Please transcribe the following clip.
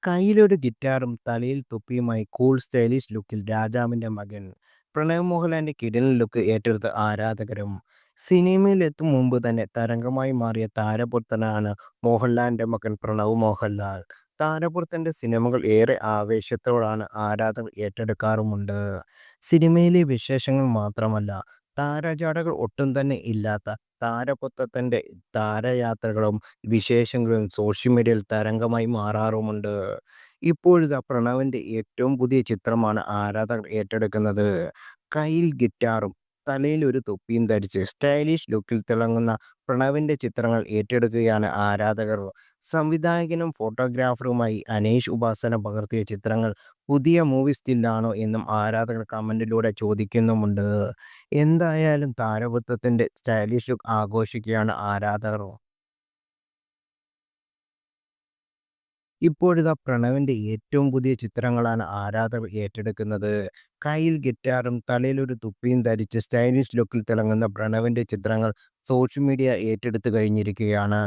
കയ്യിലൊരു ഗിറ്റാറും തലയിൽ തൊപ്പിയുമായി cool stylish ലുക്കിൽ രാജാവിന്റെ മകൻ. പ്രണവ് മോഹൻലാലിന്റെ കിടിലൻ ലുക്ക് ഏറ്റെടുത്ത ആരാധകരും. സിനിമയിൽ എത്തും മുമ്പ് തന്നെ തരംഗമായി മാറിയ താരപുത്രനാണ് മോഹൻലാലിന്റെ മകൻ പ്രണവ് മോഹൻലാൽ. താരപുത്രന്റെ സിനിമകൾ ഏറെ ആവേശത്തോടാണ് ആരാധകർ ഏറ്റെടുക്കാറുമുണ്ട്. സിനിമയിലെ വിശേഷങ്ങൾ മാത്രമല്ല, താരജാടകൾ ഒട്ടും തന്നെ ഇല്ലാത്ത താരപുത്രത്തിന്റെ താരയാത്രകളും വിശേഷങ്ങളും സോഷ്യൽ മീഡിയയിൽ തരംഗമായി മാറാറുമുണ്ട്. ഇപ്പോഴിതാ പ്രണവിന്റെ ഏറ്റവും പുതിയ ചിത്രമാണ് ആരാധകർ ഏറ്റെടുക്കുന്നത്. കയ്യിൽ ഗിറ്റാറും തലയിൽ ഒരു തൊപ്പിയും ധരിച്ച് സ്റ്റൈലിഷ് ലുക്കിൽ തിളങ്ങുന്ന പ്രണവിന്റെ ചിത്രങ്ങൾ ഏറ്റെടുക്കുകയാണ് ആരാധകർ. സംവിധായകനും ഫോട്ടോഗ്രാഫറുമായി അനീഷ് ഉപാസന പകർത്തിയ ചിത്രങ്ങൾ പുതിയ മൂവി സ്റ്റില്ലാണോ എന്നും ആരാധകർ കമന്റിലൂടെ ചോദിക്കുന്നുമുണ്ട്. എന്തായാലും താരപുത്രത്തിന്റെ സ്റ്റൈലിഷ് ലുക്ക് ആഘോഷിക്കുകയാണ് ആരാധകർ. ഇപ്പോഴിതാ പ്രണവിന്റെ ഏറ്റവും പുതിയ ചിത്രങ്ങളാണ് ആരാധകർ ഏറ്റെടുക്കുന്നത്. കയ്യിൽ ഗിറ്റാറും തലയിലൊരു തുപ്പിയും ധരിച്ച് സ്റ്റൈലിഷ് ലുക്കിൽ തിളങ്ങുന്ന പ്രണവിന്റെ ചിത്രങ്ങൾ സോഷ്യൽ മീഡിയ ഏറ്റെടുത്തു കഴിഞ്ഞിരിക്കുകയാണ്.